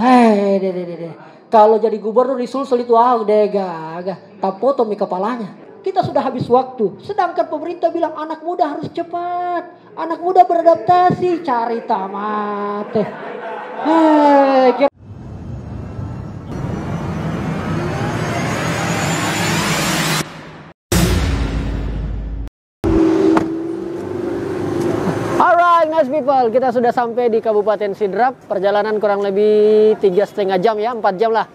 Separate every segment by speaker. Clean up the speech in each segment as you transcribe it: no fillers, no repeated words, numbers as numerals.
Speaker 1: Hei, deh. Kalau jadi gubernur disul-sul itu deh gagah. Tak potong mi kepalanya. Kita sudah habis waktu. Sedangkan pemerintah bilang anak muda harus cepat. Anak muda beradaptasi. Cari tamat. Hei, alright, nice people, kita sudah sampai di Kabupaten Sidrap. Perjalanan kurang lebih 3,5 jam ya, 4 jam lah.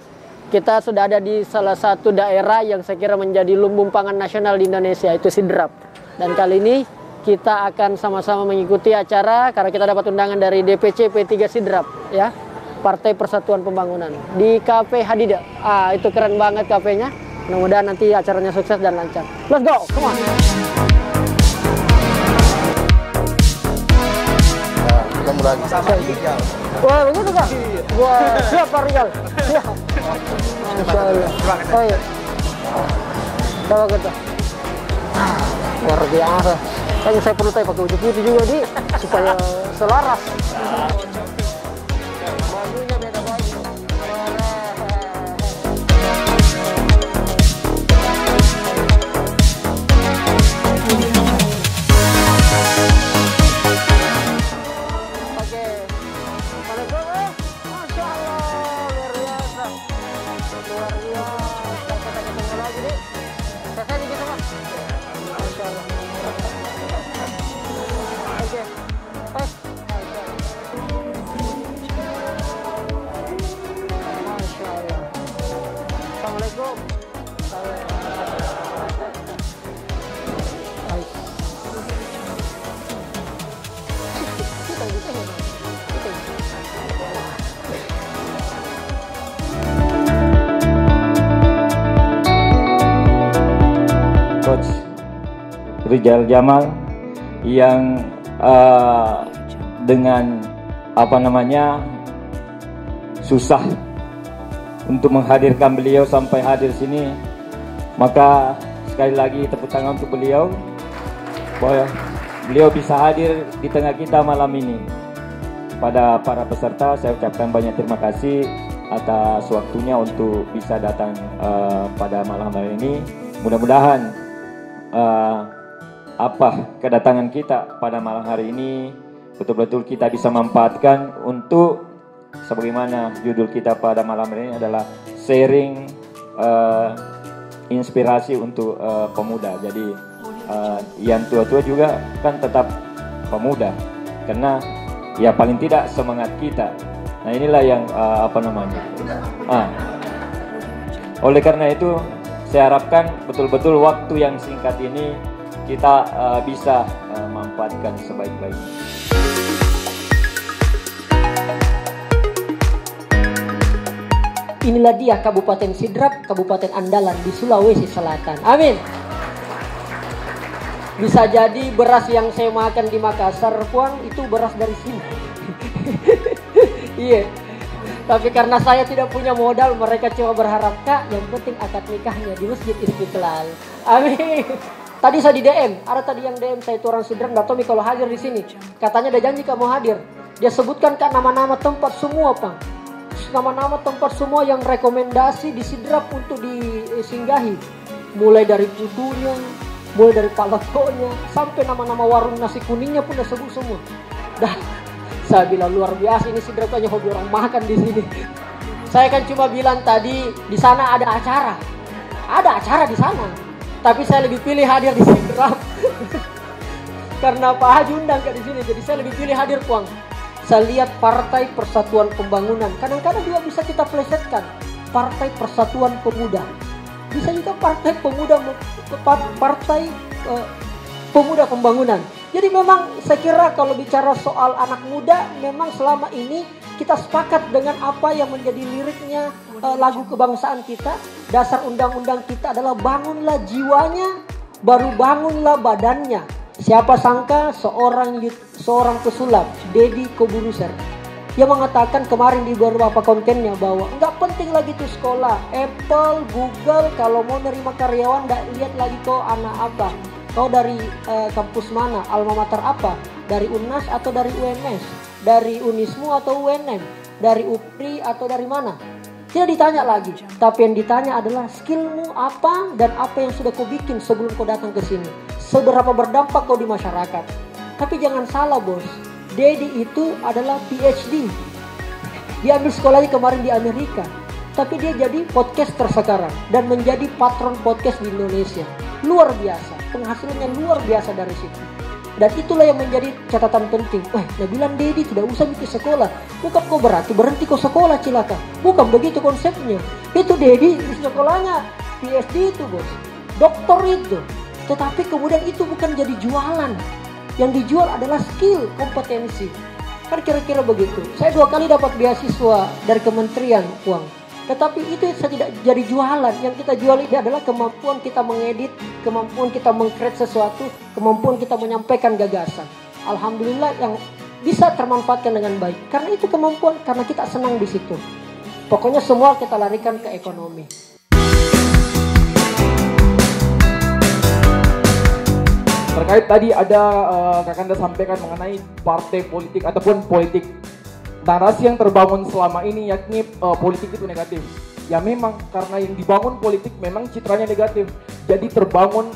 Speaker 1: Kita sudah ada di salah satu daerah yang saya kira menjadi lumbung pangan nasional di Indonesia, itu Sidrap. Dan kali ini kita akan sama-sama mengikuti acara karena kita dapat undangan dari DPC P3 Sidrap ya, Partai Persatuan Pembangunan, di Cafe Hadida. Itu keren banget kafenya. Mudah-mudahan nanti acaranya sukses dan lancar. Let's go, come on.
Speaker 2: Sama Rijal.
Speaker 1: Wah, begitu Kak? Wah, siap Pak Rijal. Siap. Masya Allah. Oh iya. Coba kita. Luar biasa. Kayaknya saya perlu pakai baju putih juga di supaya selaras. Bajunya beda baju.
Speaker 2: Coach Rijal Jamal yang dengan susah untuk menghadirkan beliau sampai hadir sini, maka sekali lagi tepuk tangan untuk beliau bahwa beliau bisa hadir di tengah kita malam ini. Pada para peserta saya ucapkan banyak terima kasih atas waktunya untuk bisa datang pada malam hari ini. Mudah-mudahan kedatangan kita pada malam hari ini betul-betul kita bisa manfaatkan untuk, sebagaimana judul kita pada malam hari ini adalah sharing inspirasi untuk pemuda. Jadi yang tua-tua juga kan tetap pemuda, karena ya paling tidak semangat kita. Nah inilah yang oleh karena itu saya harapkan betul-betul waktu yang singkat ini kita bisa manfaatkan sebaik-baiknya.
Speaker 1: Inilah dia Kabupaten Sidrap, Kabupaten andalan di Sulawesi Selatan. Amin. Bisa jadi beras yang saya makan di Makassar, Puang, itu beras dari sini. Iya. Tapi karena saya tidak punya modal, mereka cuma berharap, Kak, yang penting akad nikahnya di Masjid Istiqlal. Amin. Tadi saya di DM, ada tadi yang DM saya itu orang Sidrap, nggak tahu kalau hadir di sini. Katanya ada janji Kak mau hadir. Dia sebutkan Kak nama-nama tempat semua, Pak. Nama-nama tempat semua yang rekomendasi di Sidrap untuk disinggahi. Mulai dari putunya, mulai dari palakonya, sampai nama-nama warung nasi kuningnya pun udah sebut semua. Dah. Saya bilang luar biasa ini Sidrap, hanya hobi orang makan di sini. Saya kan cuma bilang tadi di sana ada acara di sana. Tapi saya lebih pilih hadir di Sidrap. Karena Pak Haji undang di sini, jadi saya lebih pilih hadir, Puang. Saya lihat Partai Persatuan Pembangunan. Kadang-kadang juga bisa kita plesetkan Partai Persatuan Pemuda. Bisa juga Partai Pemuda Pembangunan. Jadi memang saya kira kalau bicara soal anak muda, memang selama ini kita sepakat dengan apa yang menjadi liriknya lagu kebangsaan kita. Dasar undang-undang kita adalah bangunlah jiwanya, baru bangunlah badannya. Siapa sangka seorang pesulap, Deddy Kobunuser, yang mengatakan kemarin di beberapa kontennya bahwa nggak penting lagi tuh sekolah, Apple, Google, kalau mau nerima karyawan nggak lihat lagi kau anak apa. Kau dari kampus mana, alma mater apa, dari UNAS atau dari UNS, dari Unismu atau UNM. dari UPRI atau dari mana. Tidak ditanya lagi, tapi yang ditanya adalah skillmu apa dan apa yang sudah kau bikin sebelum kau datang ke sini. Seberapa berdampak kau di masyarakat. Tapi jangan salah bos, Dedi itu adalah PhD. Dia ambil sekolahnya kemarin di Amerika. Tapi dia jadi podcaster sekarang dan menjadi patron podcast di Indonesia. Luar biasa, penghasilannya luar biasa dari situ. Dan itulah yang menjadi catatan penting. Dia bilang Dedi tidak usah bikin sekolah. Bukan kau berhenti kau sekolah cilaka. Bukan begitu konsepnya. Itu Dedi di sekolahnya PhD itu bos, doktor itu. Tetapi kemudian itu bukan jadi jualan. Yang dijual adalah skill, kompetensi. Kan kira-kira begitu. Saya 2 kali dapat beasiswa dari Kementerian Uang. Tetapi itu saya tidak jadi jualan. Yang kita jual ini adalah kemampuan kita mengedit, kemampuan kita meng-create sesuatu, kemampuan kita menyampaikan gagasan. Alhamdulillah yang bisa termanfaatkan dengan baik. Karena itu kemampuan, karena kita senang di situ. Pokoknya semua kita larikan ke ekonomi.
Speaker 3: Terkait tadi ada Kakanda sampaikan mengenai partai politik ataupun politik. Narasi yang terbangun selama ini yakni politik itu negatif. Ya memang karena yang dibangun politik memang citranya negatif. Jadi terbangun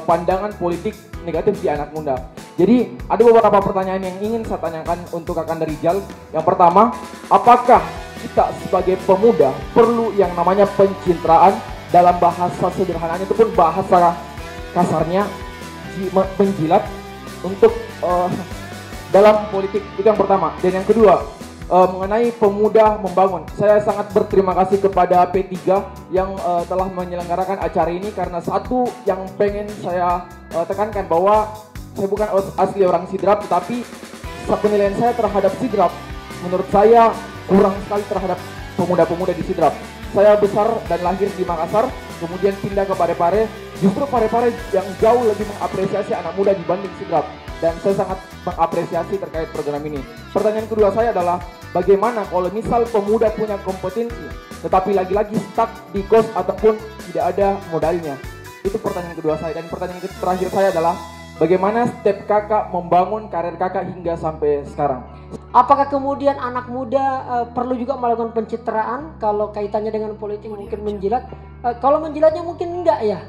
Speaker 3: pandangan politik negatif di anak muda. Jadi ada beberapa pertanyaan yang ingin saya tanyakan untuk Kakanda Rijal. Yang pertama, apakah kita sebagai pemuda perlu yang namanya pencitraan dalam bahasa sederhananya ataupun bahasa kasarnya menjilat untuk dalam politik? Itu yang pertama. Dan yang kedua, mengenai pemuda membangun, saya sangat berterima kasih kepada P3 yang telah menyelenggarakan acara ini, karena satu yang pengen saya tekankan bahwa saya bukan asli orang Sidrap, tetapi penilaian saya terhadap Sidrap menurut saya kurang sekali terhadap pemuda-pemuda di Sidrap. Saya besar dan lahir di Makassar, kemudian pindah ke Parepare. Justru Parepare yang jauh lebih mengapresiasi anak muda dibanding Sidrap. Dan saya sangat mengapresiasi terkait program ini. Pertanyaan kedua saya adalah, bagaimana kalau misal pemuda punya kompetensi, tetapi lagi-lagi stuck di kos ataupun tidak ada modalnya? Itu pertanyaan kedua saya. Dan pertanyaan terakhir saya adalah, bagaimana step kakak membangun karir kakak hingga sampai sekarang?
Speaker 1: Apakah kemudian anak muda perlu juga melakukan pencitraan? Kalau kaitannya dengan politik mungkin menjilat. Kalau menjilatnya mungkin enggak ya.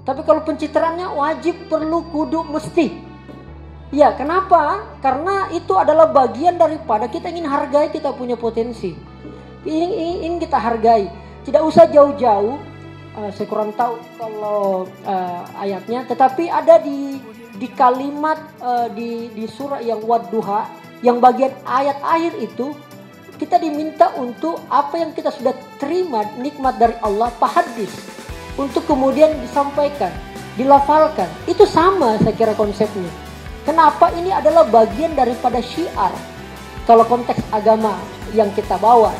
Speaker 1: Tapi kalau pencitraannya wajib, perlu, kudu, mesti. Ya, kenapa? Karena itu adalah bagian daripada kita ingin hargai kita punya potensi. Ingin kita hargai. Tidak usah jauh-jauh. Saya kurang tahu kalau ayatnya. Tetapi ada di kalimat di surah yang Wadduha, yang bagian ayat akhir itu, kita diminta untuk apa yang kita sudah terima nikmat dari Allah, fahadis, untuk kemudian disampaikan, dilafalkan. Itu sama saya kira konsepnya. Kenapa? Ini adalah bagian daripada syiar. Kalau konteks agama yang kita bawa,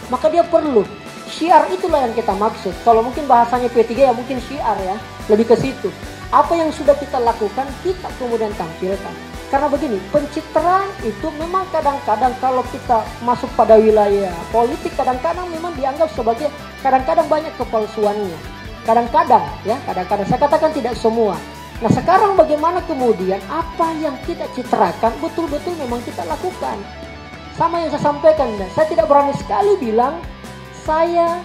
Speaker 1: maka dia perlu. Syiar itulah yang kita maksud. Kalau mungkin bahasanya P3 ya mungkin syiar ya, lebih ke situ. Apa yang sudah kita lakukan, kita kemudian tampilkan. Karena begini, pencitraan itu memang kadang-kadang kalau kita masuk pada wilayah politik, kadang-kadang memang dianggap sebagai, kadang-kadang banyak kepalsuannya. Kadang-kadang ya, kadang-kadang saya katakan tidak semua. Nah sekarang bagaimana kemudian apa yang kita citrakan betul-betul memang kita lakukan. Sama yang saya sampaikan, saya tidak berani sekali bilang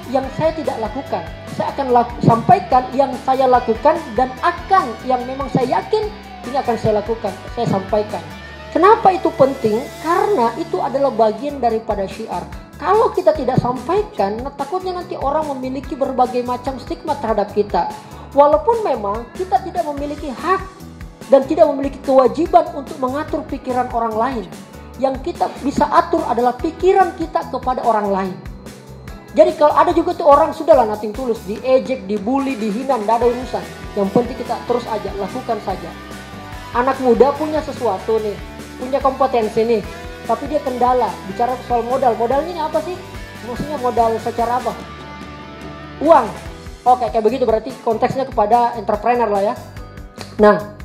Speaker 1: yang saya tidak lakukan. Saya akan sampaikan yang saya lakukan dan akan yang memang saya yakin ini akan saya lakukan, saya sampaikan. Kenapa itu penting? Karena itu adalah bagian daripada syiar. Kalau kita tidak sampaikan, takutnya nanti orang memiliki berbagai macam stigma terhadap kita. Walaupun memang kita tidak memiliki hak dan tidak memiliki kewajiban untuk mengatur pikiran orang lain. Yang kita bisa atur adalah pikiran kita kepada orang lain. Jadi kalau ada juga tuh orang sudahlah nating tulus, diejek, dibully, dihina, tidak ada urusan. Yang penting kita terus aja, lakukan saja. Anak muda punya sesuatu nih, punya kompetensi nih, tapi dia kendala, bicara soal modal. Modalnya ini apa sih? Maksudnya modal secara apa? Uang. Oke, kayak begitu berarti konteksnya kepada entrepreneur lah ya. Nah,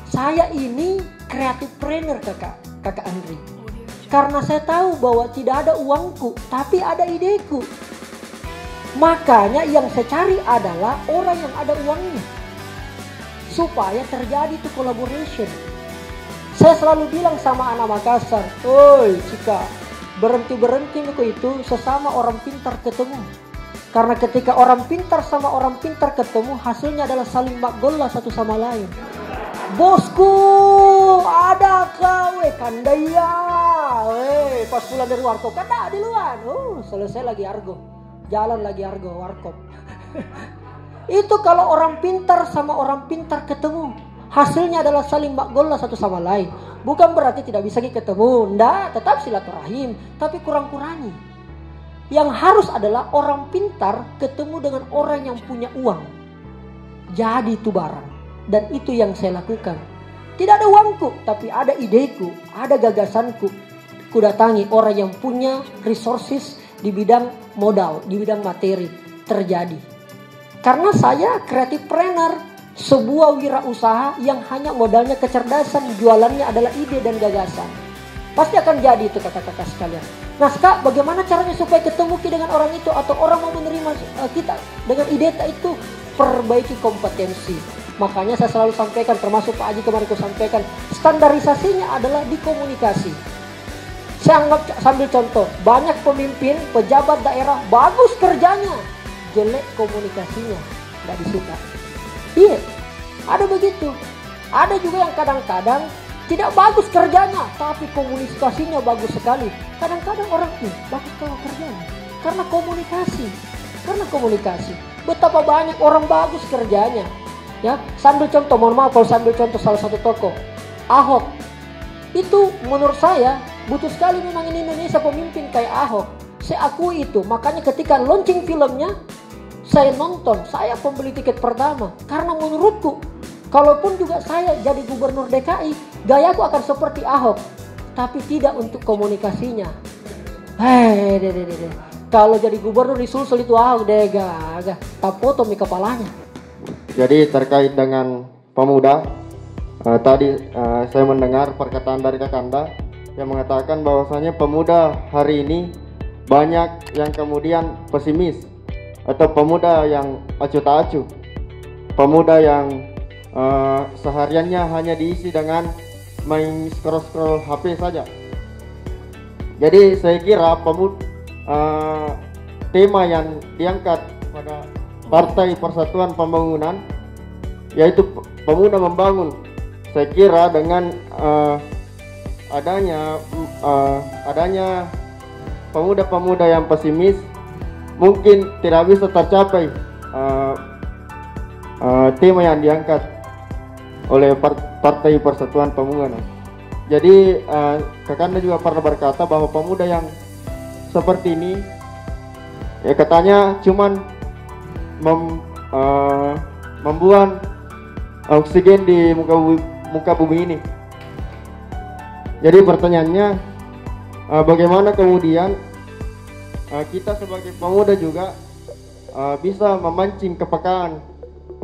Speaker 1: saya ini creativepreneur kakak Andri. Karena saya tahu bahwa tidak ada uangku, tapi ada ideku. Makanya yang saya cari adalah orang yang ada uangnya, supaya terjadi itu collaboration. Saya selalu bilang sama anak Makassar, "Oi Cika, berhenti itu sesama orang pintar ketemu. Karena ketika orang pintar sama orang pintar ketemu, hasilnya adalah saling makgolla satu sama lain. Bosku, ada kau, kandaya, pas pulang dari warkop, kada di luar, selesai lagi argo, jalan lagi argo warkop. Itu kalau orang pintar sama orang pintar ketemu, hasilnya adalah saling makgolla satu sama lain. Bukan berarti tidak bisa ketemu, ndak, tetap silaturahim, tapi kurang-kurangi. Yang harus adalah orang pintar ketemu dengan orang yang punya uang. Jadi itu barang. Dan itu yang saya lakukan. Tidak ada uangku, tapi ada ideku, ada gagasanku. Ku datangi orang yang punya resources di bidang modal, di bidang materi. Terjadi. Karena saya kreatifpreneur, sebuah wirausaha yang hanya modalnya kecerdasan, jualannya adalah ide dan gagasan. Pasti akan jadi itu kakak-kakak sekalian. Nah, Kak, bagaimana caranya supaya ketemu dengan orang itu atau orang mau menerima kita dengan ide itu? Perbaiki kompetensi. Makanya saya selalu sampaikan, termasuk Pak Haji kemarin saya sampaikan, standarisasinya adalah di komunikasi. Saya anggap sambil contoh, banyak pemimpin, pejabat daerah bagus kerjanya, jelek komunikasinya, nggak disuka. Iya, ada begitu. Ada juga yang kadang-kadang tidak bagus kerjanya, tapi komunikasinya bagus sekali. Kadang-kadang orang bagus kalau kerjanya karena komunikasi. Betapa banyak orang bagus kerjanya. Ya, sambil contoh, mohon maaf kalau sambil contoh salah satu tokoh, Ahok. Itu menurut saya butuh sekali memang ini Indonesia pemimpin kayak Ahok. Saya akui itu. Makanya ketika launching filmnya, saya nonton, saya pembeli tiket pertama karena menurutku, kalaupun juga saya jadi gubernur DKI, gayaku akan seperti Ahok, tapi tidak untuk komunikasinya. Kalau jadi gubernur disusul itu Ahok deh, gak tapoto mi kepalanya.
Speaker 4: Jadi terkait dengan pemuda, tadi saya mendengar perkataan dari Kakanda yang mengatakan bahwasanya pemuda hari ini banyak yang kemudian pesimis atau pemuda yang acuh tak acuh, pemuda yang sehariannya hanya diisi dengan main scroll HP saja. Jadi saya kira tema yang diangkat pada Partai Persatuan Pembangunan yaitu pemuda membangun. Saya kira dengan adanya pemuda-pemuda yang pesimis mungkin tidak bisa tercapai tema yang diangkat oleh Partai Persatuan Pembangunan. Jadi Kakanda juga pernah berkata bahwa pemuda yang seperti ini ya katanya cuman membuang oksigen di muka bumi ini. Jadi pertanyaannya bagaimana kemudian kita sebagai pemuda juga bisa memancing kepekaan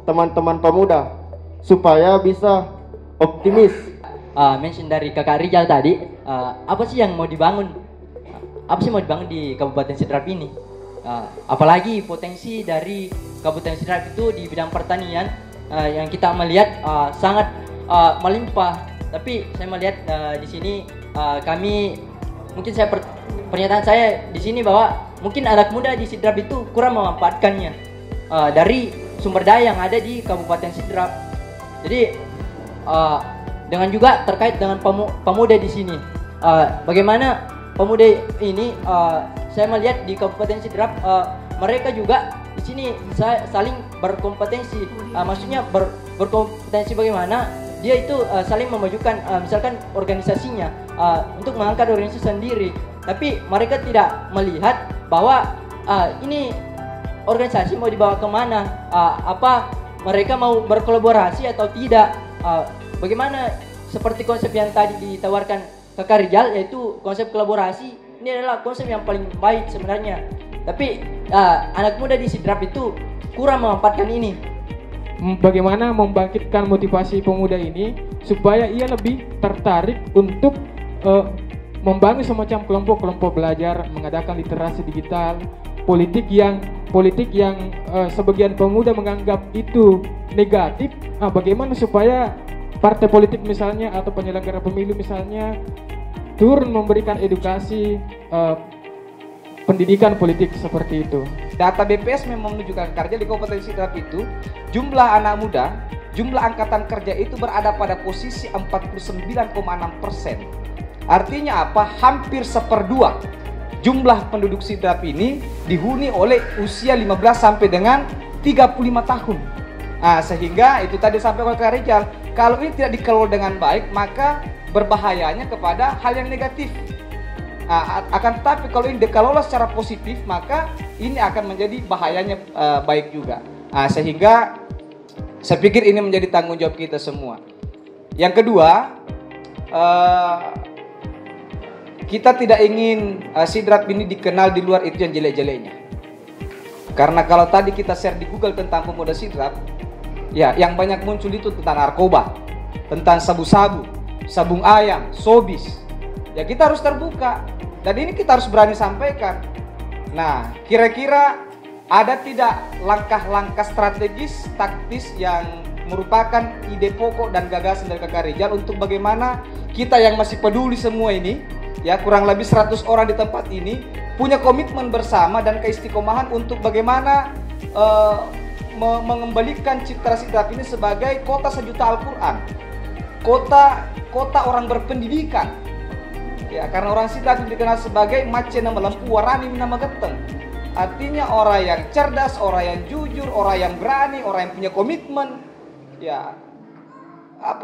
Speaker 4: teman-teman pemuda supaya bisa optimis.
Speaker 5: Mention dari Kakak Rijal tadi, apa sih yang mau dibangun? Apa sih mau dibangun di Kabupaten Sidrap ini? Apalagi potensi dari Kabupaten Sidrap itu di bidang pertanian yang kita melihat sangat melimpah. Tapi saya melihat di sini kami mungkin pernyataan saya di sini bahwa mungkin anak muda di Sidrap itu kurang memanfaatkannya dari sumber daya yang ada di Kabupaten Sidrap. Jadi dengan juga terkait dengan pemuda di sini, bagaimana pemuda ini saya melihat di Kabupaten Sidrap mereka juga di sini saling berkompetensi. Maksudnya berkompetensi bagaimana dia itu saling memajukan misalkan organisasinya untuk mengangkat organisasi sendiri. Tapi mereka tidak melihat bahwa ini organisasi mau dibawa kemana, apa mereka mau berkolaborasi atau tidak. Bagaimana seperti konsep yang tadi ditawarkan Kakak Rijal, yaitu konsep kolaborasi. Ini adalah konsep yang paling baik sebenarnya. Tapi anak muda di Sidrap itu kurang memanfaatkan ini.
Speaker 3: Bagaimana membangkitkan motivasi pemuda ini supaya ia lebih tertarik untuk membangun semacam kelompok-kelompok belajar, mengadakan literasi digital, politik yang sebagian pemuda menganggap itu negatif. Bagaimana supaya partai politik misalnya atau penyelenggara pemilu misalnya turun memberikan edukasi pendidikan politik seperti itu.
Speaker 6: Data BPS memang menunjukkan kerja di Kabupaten Sidrap itu jumlah anak muda, jumlah angkatan kerja itu berada pada posisi 49,6%. Artinya apa? Hampir 1/2 jumlah penduduk Sidrap ini dihuni oleh usia 15 sampai dengan 35 tahun. Sehingga itu tadi sampai oleh Kak Rizal, kalau ini tidak dikelola dengan baik maka berbahayanya kepada hal yang negatif. Akan tetapi kalau ini dikelola secara positif maka ini akan menjadi bahayanya baik juga. Sehingga saya pikir ini menjadi tanggung jawab kita semua. Yang kedua, kita tidak ingin Sidrap ini dikenal di luar itu yang jelek-jeleknya. Karena kalau tadi kita share di Google tentang pemuda Sidrap, ya yang banyak muncul itu tentang narkoba, tentang sabu-sabu, sabung ayam, sobis. Ya kita harus terbuka dan ini kita harus berani sampaikan. Nah, kira-kira ada tidak langkah-langkah strategis, taktis yang merupakan ide pokok dan gagasan dari Kakak Rizal untuk bagaimana kita yang masih peduli semua ini, ya kurang lebih 100 orang di tempat ini punya komitmen bersama dan keistiqomahan untuk bagaimana mengembalikan citra Sidrap ini sebagai kota sejuta Al-Quran, kota orang berpendidikan. Ya, karena orang Sidrap dikenal sebagai macena melempu warani nama geteng. Artinya orang yang cerdas, orang yang jujur, orang yang berani, orang yang punya komitmen. Ya,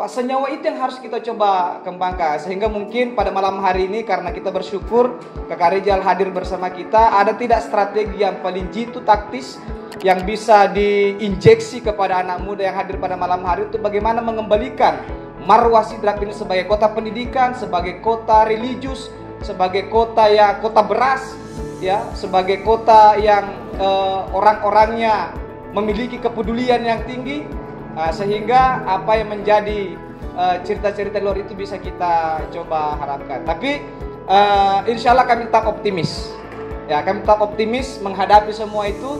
Speaker 6: senyawa itu yang harus kita coba kembangkan. Sehingga mungkin pada malam hari ini karena kita bersyukur Kakak Rizal hadir bersama kita, ada tidak strategi yang paling jitu taktis yang bisa diinjeksi kepada anak muda yang hadir pada malam hari untuk bagaimana mengembalikan marwah Sidrap ini sebagai kota pendidikan, sebagai kota religius, sebagai kota beras, ya, sebagai kota yang orang-orangnya memiliki kepedulian yang tinggi, sehingga apa yang menjadi cerita-cerita luar itu bisa kita coba harapkan. Tapi insya Allah kami tetap optimis, ya, kami tetap optimis menghadapi semua itu.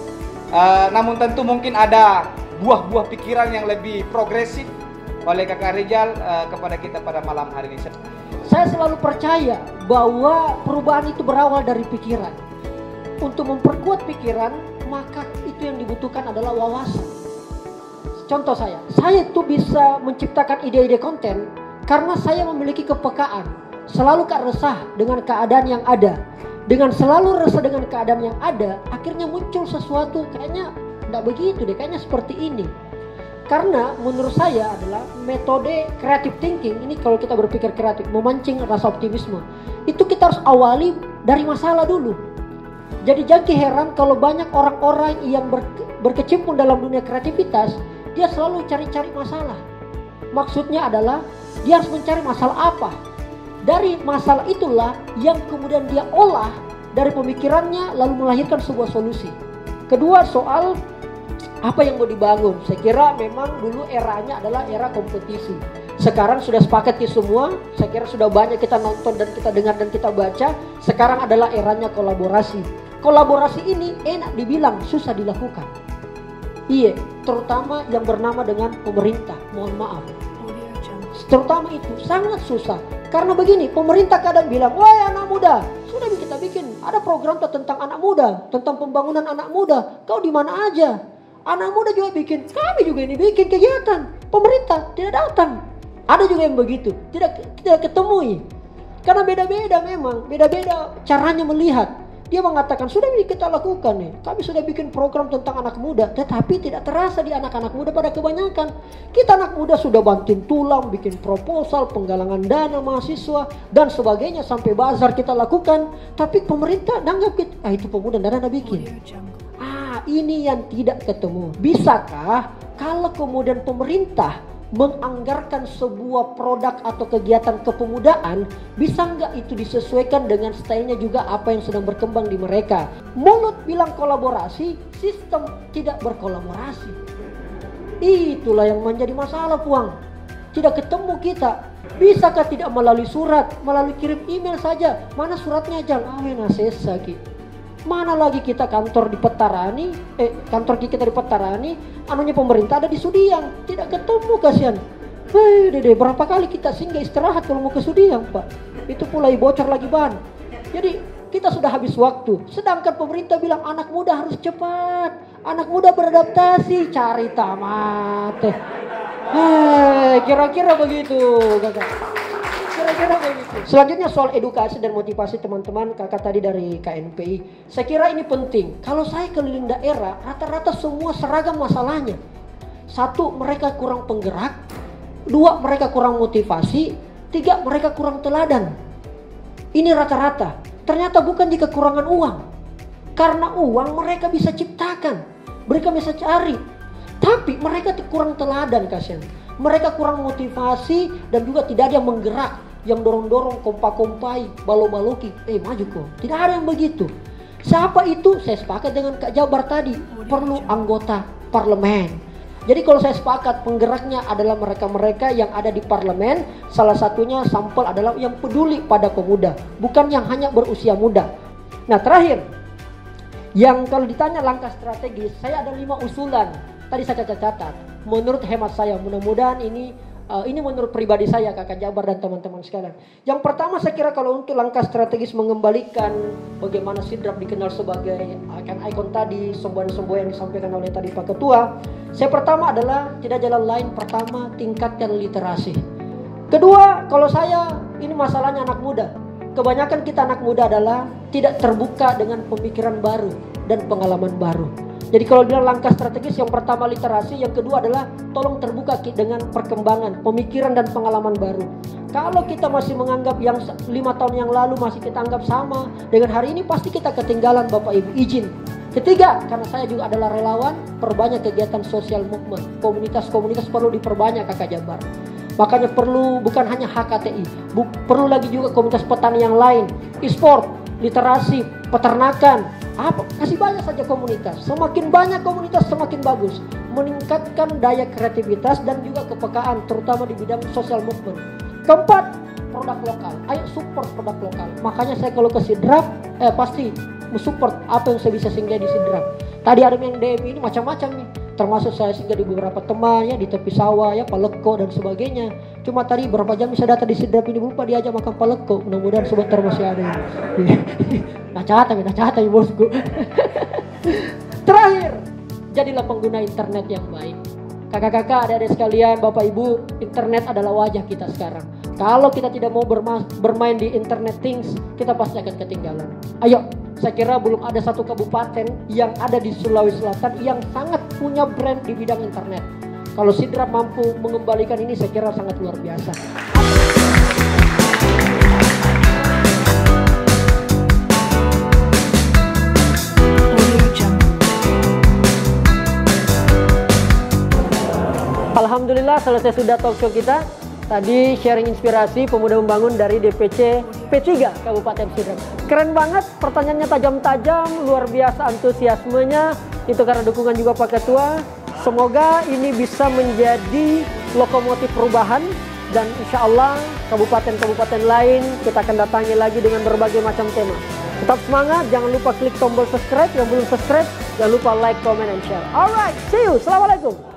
Speaker 6: Namun tentu mungkin ada buah-buah pikiran yang lebih progresif oleh Kakak Rizal kepada kita pada malam hari ini.
Speaker 1: Saya selalu percaya bahwa perubahan itu berawal dari pikiran. Untuk memperkuat pikiran, maka itu yang dibutuhkan adalah wawasan. Contoh saya itu bisa menciptakan ide-ide konten karena saya memiliki kepekaan. Selalu resah dengan keadaan yang ada. Dengan selalu resah dengan keadaan yang ada, akhirnya muncul sesuatu kayaknya tidak begitu deh, kayaknya seperti ini. Karena menurut saya adalah metode creative thinking ini, kalau kita berpikir kreatif, memancing rasa optimisme, itu kita harus awali dari masalah dulu. Jadi jangan heran kalau banyak orang-orang yang berkecimpung dalam dunia kreativitas, dia selalu cari-cari masalah. Maksudnya adalah dia harus mencari masalah apa. Dari masalah itulah yang kemudian dia olah dari pemikirannya lalu melahirkan sebuah solusi. Kedua, soal apa yang mau dibangun. Saya kira memang dulu eranya adalah era kompetisi. Sekarang sudah sepakat semua. Saya kira sudah banyak kita nonton dan kita dengar dan kita baca. Sekarang adalah eranya kolaborasi. Kolaborasi ini enak dibilang, susah dilakukan. Iya, terutama yang bernama dengan pemerintah. Mohon maaf. Terutama itu sangat susah. Karena begini, pemerintah kadang bilang, wah anak muda, sudah kita bikin. Ada program tentang anak muda, tentang pembangunan anak muda. Kau di mana aja? Anak muda juga bikin, kami juga ini bikin kegiatan. Pemerintah tidak datang. Ada juga yang begitu, tidak ketemu. Karena beda-beda memang, beda-beda caranya melihat. Dia mengatakan, sudah kita lakukan nih. Kami sudah bikin program tentang anak muda. Tetapi tidak terasa di anak-anak muda pada kebanyakan. Kita anak muda sudah banting tulang, bikin proposal, penggalangan dana mahasiswa, dan sebagainya. Sampai bazar kita lakukan. Tapi pemerintah nanggap kita, itu pemuda dana bikin. Ini yang tidak ketemu. Bisakah kalau kemudian pemerintah menganggarkan sebuah produk atau kegiatan kepemudaan, bisa nggak itu disesuaikan dengan stylenya juga apa yang sedang berkembang di mereka? Mulut bilang kolaborasi, sistem tidak berkolaborasi. Itulah yang menjadi masalah, Puang. Tidak ketemu kita. Bisakah tidak melalui surat, melalui kirim email saja? Mana suratnya aja? Sesa gitu. Mana lagi kita kantor di Petarani, kantor kita di Petarani, anunya pemerintah ada di Sudiang, tidak ketemu kasihan. Dede, berapa kali kita singgah istirahat kalau mau ke Sudiang, Pak? itu pula bocor lagi ban. Jadi kita sudah habis waktu. Sedangkan pemerintah bilang anak muda harus cepat, anak muda beradaptasi, cari tamat. Kira-kira begitu, kakak. Kira-kira begitu. Selanjutnya soal edukasi dan motivasi teman-teman, kakak tadi dari KNPI. Saya kira ini penting. Kalau saya keliling daerah, rata-rata semua seragam masalahnya. Satu, mereka kurang penggerak. Dua, mereka kurang motivasi. Tiga, mereka kurang teladan. Ini rata-rata. Ternyata bukan di kekurangan uang. Karena uang mereka bisa ciptakan. Mereka bisa cari. Tapi mereka kurang teladan, kasihan. Mereka kurang motivasi dan juga tidak ada yang menggerak. Yang dorong-dorong, kompak-kompai, balo-baloki. Maju kok. Tidak ada yang begitu. Siapa itu? Saya sepakat dengan Kak Jabar tadi. Perlu anggota parlemen. Jadi kalau saya sepakat penggeraknya adalah mereka-mereka yang ada di parlemen. Salah satunya sampel adalah yang peduli pada pemuda, bukan yang hanya berusia muda. Nah terakhir, yang kalau ditanya langkah strategis, saya ada 5 usulan. Tadi saya catat. Menurut hemat saya, mudah-mudahan ini menurut pribadi saya, Kakak Jabar dan teman-teman sekalian. Yang pertama saya kira kalau untuk langkah strategis mengembalikan bagaimana Sidrap dikenal sebagai ikon tadi, semboyan-semboyan yang disampaikan oleh tadi Pak Ketua. Saya pertama adalah tidak jalan lain, pertama tingkatkan literasi. Kedua, kalau saya ini masalahnya anak muda. Kebanyakan kita anak muda adalah tidak terbuka dengan pemikiran baru dan pengalaman baru. Jadi kalau bilang langkah strategis, yang pertama literasi, yang kedua adalah tolong terbuka dengan perkembangan, pemikiran dan pengalaman baru. Kalau kita masih menganggap yang 5 tahun yang lalu masih kita anggap sama dengan hari ini, pasti kita ketinggalan Bapak Ibu. Izin. Ketiga, karena saya juga adalah relawan, perbanyak kegiatan sosial movement. Komunitas-komunitas perlu diperbanyak, Kakak Jabar. Makanya perlu bukan hanya HKTI, perlu lagi juga komunitas petani yang lain, e-sport, literasi, peternakan, kasih banyak saja komunitas. Semakin banyak komunitas semakin bagus, meningkatkan daya kreativitas dan juga kepekaan, terutama di bidang social movement. Keempat, produk lokal. Ayo support produk lokal. Makanya saya kalau ke Sidrap pasti mensupport apa yang saya bisa singgah di Sidrap. Tadi ada yang DM ini macam-macam nih, termasuk saya singgah di beberapa teman ya, di tepi sawah ya, Paleko dan sebagainya. Cuma tadi berapa jam bisa datang di Sidrap ini, lupa diajak makan Paleko. Mudah-mudahan sebentar masih ada ini. Nah catat ya bosku. Terakhir, jadilah pengguna internet yang baik. Kakak-kakak, adik-adik sekalian, Bapak Ibu, internet adalah wajah kita sekarang. Kalau kita tidak mau bermain di internet things, kita pasti akan ketinggalan. Ayo, saya kira belum ada satu kabupaten yang ada di Sulawesi Selatan yang sangat punya brand di bidang internet. Kalau Sidrap mampu mengembalikan ini, saya kira sangat luar biasa. Alhamdulillah selesai sudah talk show kita. Tadi sharing inspirasi pemuda membangun dari DPC P3 Kabupaten Sidrap. Keren banget, pertanyaannya tajam-tajam, luar biasa antusiasmenya. Itu karena dukungan juga Pak Ketua. Semoga ini bisa menjadi lokomotif perubahan. Dan insya Allah kabupaten-kabupaten lain kita akan datangi lagi dengan berbagai macam tema. Tetap semangat, jangan lupa klik tombol subscribe. Yang belum subscribe, jangan lupa like, comment, and share. Alright, see you. Assalamualaikum.